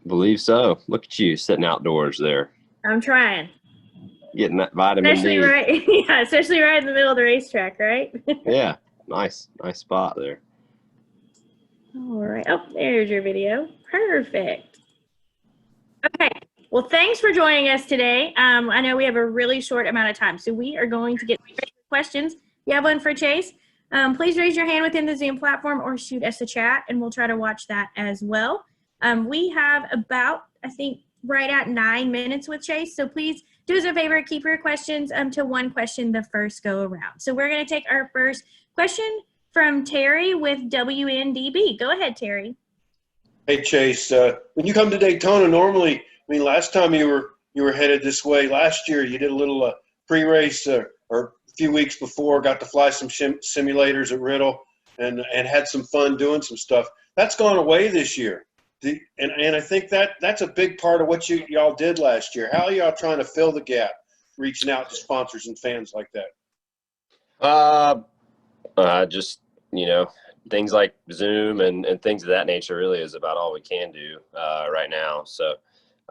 Believe so. Look at you sitting outdoors there, I'm trying. getting that vitamin Especially D. right, yeah, especially right in the middle of the racetrack, right? Yeah, nice spot there. All right. Oh, there's your video. Perfect. Okay. Well, thanks for joining us today. I know we have a really short amount of time, so we are going to get straight to questions. You have one for Chase? Please raise your hand within the Zoom platform or shoot us a chat, and we'll try to watch that as well. We have about, I think, right at 9 minutes with Chase, so please do us a favor, keep your questions to one question the first go around. So we're going to take our first question from Terry with WNDB. Go ahead, Terry. Hey, Chase. When you come to Daytona, normally, I mean, last time you were headed this way, last year you did a little pre-race or a few weeks before, got to fly some simulators at Riddle and had some fun doing some stuff. That's gone away this year. And I think that's a big part of what y'all did last year. How are y'all trying to fill the gap, reaching out to sponsors and fans like that? Just, things like Zoom and things of that nature really is about all we can do right now. So,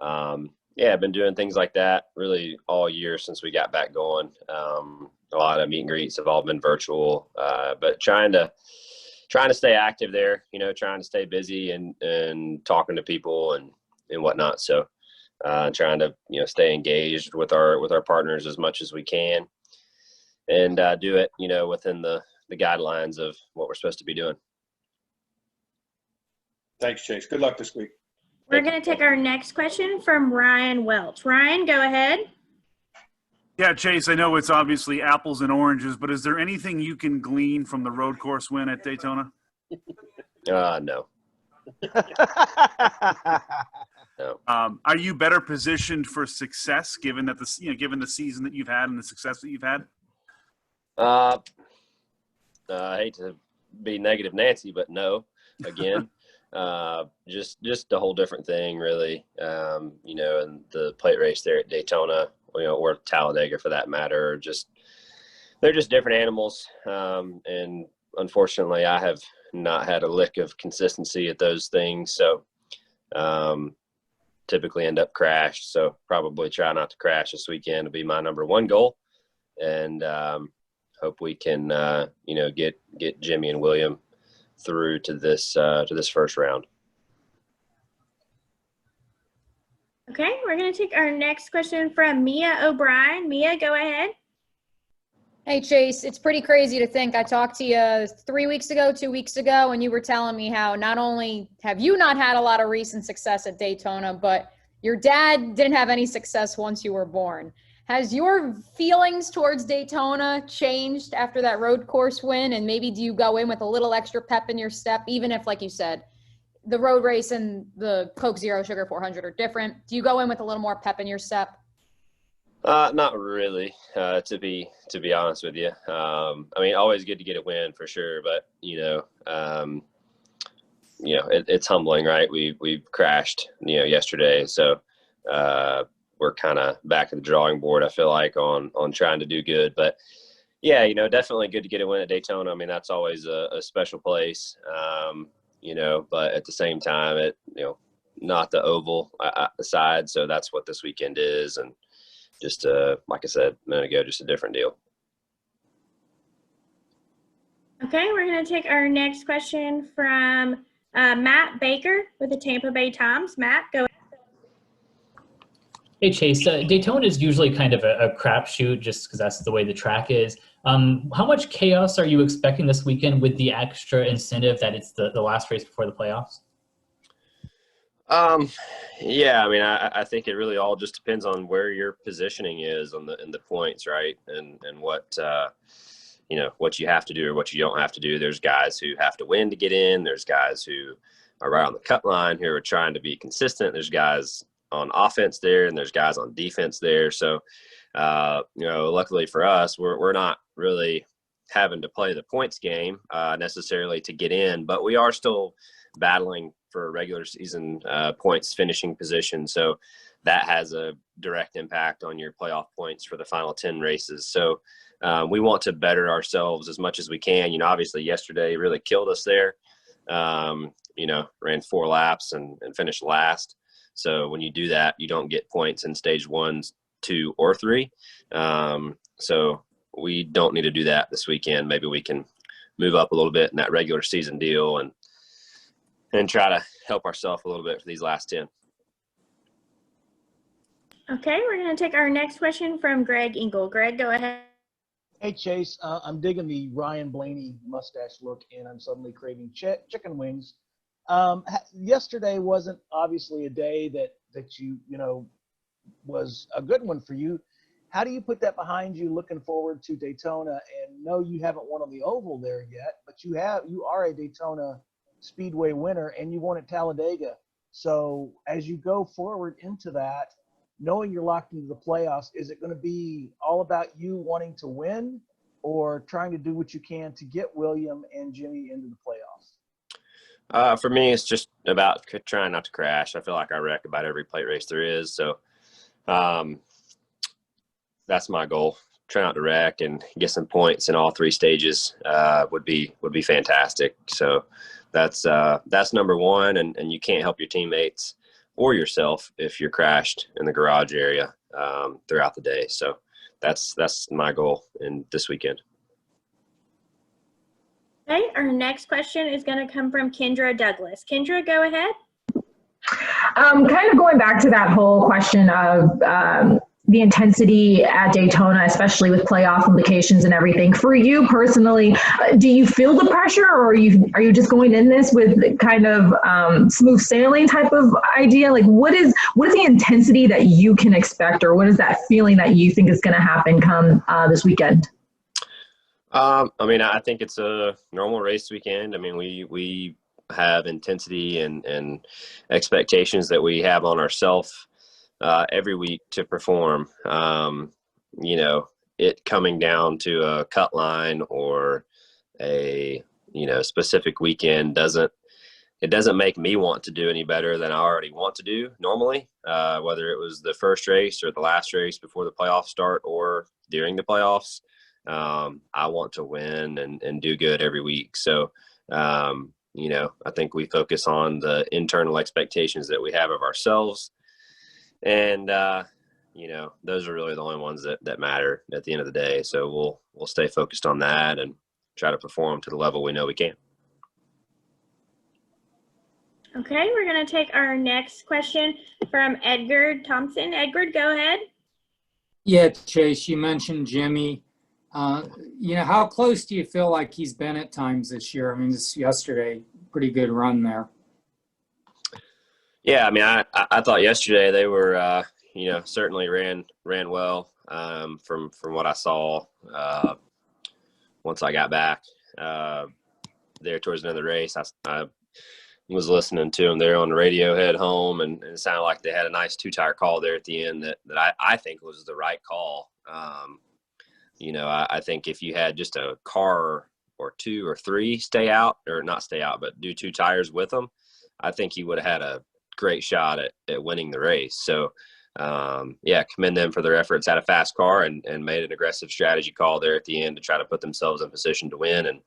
I've been doing things like that really all year since we got back going. A lot of meet and greets have all been virtual, but trying to stay active there, trying to stay busy and talking to people and whatnot. So, trying to, stay engaged with our partners as much as we can and do it, within the guidelines of what we're supposed to be doing. Thanks, Chase. Good luck this week. We're going to take our next question from Ryan Welch. Ryan, go ahead. Yeah, Chase, I know it's obviously apples and oranges, but is there anything you can glean from the road course win at Daytona? No. No. Are you better positioned for success given that given the season that you've had and the success that you've had? I hate to be negative Nancy, but no, again, just a whole different thing really. And the plate race there at Daytona, or Talladega for that matter, they're just different animals. And unfortunately I have not had a lick of consistency at those things. So, typically end up crashed. So probably try not to crash this weekend to be my number one goal. And, hope we can, get Jimmy and William through to this first round. Okay, we're going to take our next question from Mia O'Brien. Mia, go ahead. Hey, Chase, it's pretty crazy to think I talked to you 2 weeks ago, and you were telling me how not only have you not had a lot of recent success at Daytona, but your dad didn't have any success once you were born. Has your feelings towards Daytona changed after that road course win? And maybe do you go in with a little extra pep in your step, even if, like you said, the road race and the Coke Zero Sugar 400 are different? Do you go in with a little more pep in your step? Not really, to be honest with you. Always good to get a win for sure, but it's humbling, right? We've crashed, yesterday, so we're kind of back at the drawing board, I feel like, on trying to do good. But yeah, definitely good to get a win at Daytona. That's always a special place, but at the same time, not the oval side. So that's what this weekend is. And just, like I said a minute ago, just a different deal. Okay, we're going to take our next question from Matt Baker with the Tampa Bay Times. Matt, go ahead. Hey, Chase. Daytona is usually kind of a crapshoot just because that's the way the track is. How much chaos are you expecting this weekend with the extra incentive that it's the last race before the playoffs? I think it really all just depends on where your positioning is in the points, right? And what what you have to do or what you don't have to do. There's guys who have to win to get in. There's guys who are right on the cut line who are trying to be consistent. There's guys on offense there, and there's guys on defense there. So, luckily for us, we're not really having to play the points game necessarily to get in, but we are still battling for regular season points finishing position. So that has a direct impact on your playoff points for the final 10 races. So we want to better ourselves as much as we can. Obviously yesterday really killed us there. Ran 4 laps and finished last. So when you do that, you don't get points in stage 1, 2, or 3. So we don't need to do that this weekend. Maybe we can move up a little bit in that regular season deal and try to help ourselves a little bit for these last 10. Okay, we're going to take our next question from Greg Engel. Greg, go ahead. Hey, Chase, I'm digging the Ryan Blaney mustache look, and I'm suddenly craving chicken wings. Yesterday wasn't obviously a day that you was a good one for you. How do you put that behind you looking forward to Daytona? And no, you haven't won on the oval there yet, but you are a Daytona Speedway winner, and you won at Talladega. So as you go forward into that, knowing you're locked into the playoffs, is it going to be all about you wanting to win or trying to do what you can to get William and Jimmy into the playoffs? For me, it's just about trying not to crash. I feel like I wreck about every plate race there is. So that's my goal. Try not to wreck and get some points in all 3 stages would be fantastic. So that's number 1, and you can't help your teammates or yourself if you're crashed in the garage area throughout the day. So that's my goal in this weekend. Okay, our next question is going to come from Kendra Douglas. Kendra, go ahead. Kind of going back to that whole question of the intensity at Daytona, especially with playoff implications and everything. For you personally, do you feel the pressure, or are you just going in this with kind of smooth sailing type of idea? Like, what is the intensity that you can expect, or what is that feeling that you think is going to happen come this weekend? I mean, I think it's a normal race weekend. I mean, we have intensity and expectations that we have on ourselves every week to perform. It coming down to a cut line or a specific weekend doesn't make me want to do any better than I already want to do normally, whether it was the first race or the last race before the playoffs start or during the playoffs. I want to win and do good every week. So, I think we focus on the internal expectations that we have of ourselves. And, those are really the only ones that matter at the end of the day. So we'll stay focused on that and try to perform to the level we know we can. Okay, we're going to take our next question from Edgar Thompson. Edgar, go ahead. Yeah, Chase, you mentioned Jimmy. How close do you feel like he's been at times this year? I mean, just yesterday, pretty good run there. Yeah, I mean, I thought yesterday they were, certainly ran well from what I saw once I got back there towards the end of the race. I was listening to them there on the radio head home, and it sounded like they had a nice 2-tire call there at the end that I think was the right call. I think if you had just a car or 2 or 3 stay out, or not stay out, but do 2 tires with them, I think he would have had a great shot at winning the race. So, commend them for their efforts. Had a fast car and made an aggressive strategy call there at the end to try to put themselves in position to win. And,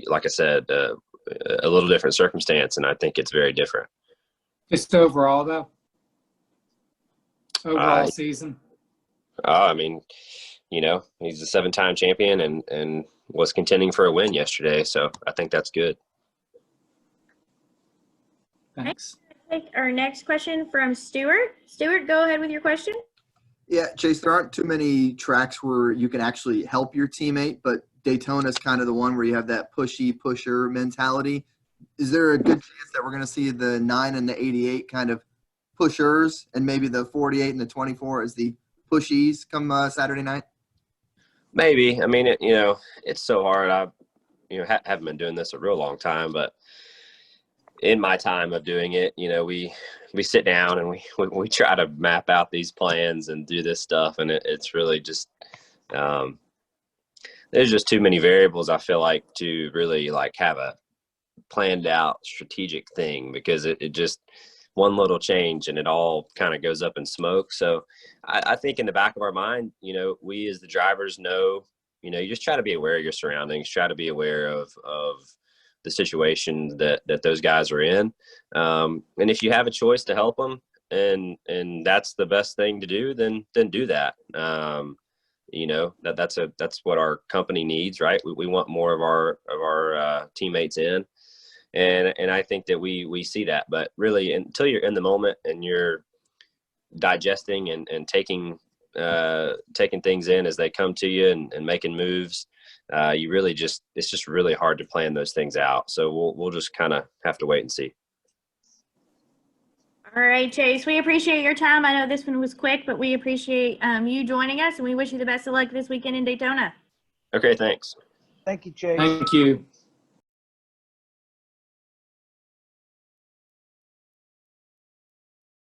like I said, a little different circumstance, and I think it's very different. Just overall, though? Overall season? I mean, he's a 7-time champion and was contending for a win yesterday. So I think that's good. Thanks. Take our next question from Stuart. Stuart, go ahead with your question. Yeah, Chase, there aren't too many tracks where you can actually help your teammate, but Daytona is kind of the one where you have that pusher mentality. Is there a good chance that we're going to see the 9 and the 88 kind of pushers, and maybe the 48 and the 24 as the pushies come Saturday night? Maybe. I mean, it's so hard. I haven't been doing this a real long time, but in my time of doing it, we sit down and we try to map out these plans and do this stuff, and it's really just there's just too many variables, I feel like, to really have a planned out strategic thing, because it just one little change and it all kind of goes up in smoke. So I think in the back of our mind, we as the drivers know, you just try to be aware of your surroundings, try to be aware of the situation that those guys are in. And if you have a choice to help them, and that's the best thing to do, then do that. That's what our company needs, right? We want more of our teammates in, and I think that we see that. But really, until you're in the moment and you're digesting and taking things in as they come to you and making moves, you really it's just really hard to plan those things out. So we'll just kind of have to wait and see. All right, Chase, we appreciate your time. I know this one was quick, but we appreciate you joining us, and we wish you the best of luck this weekend in Daytona. Okay, thanks. Thank you, Chase. Thank you.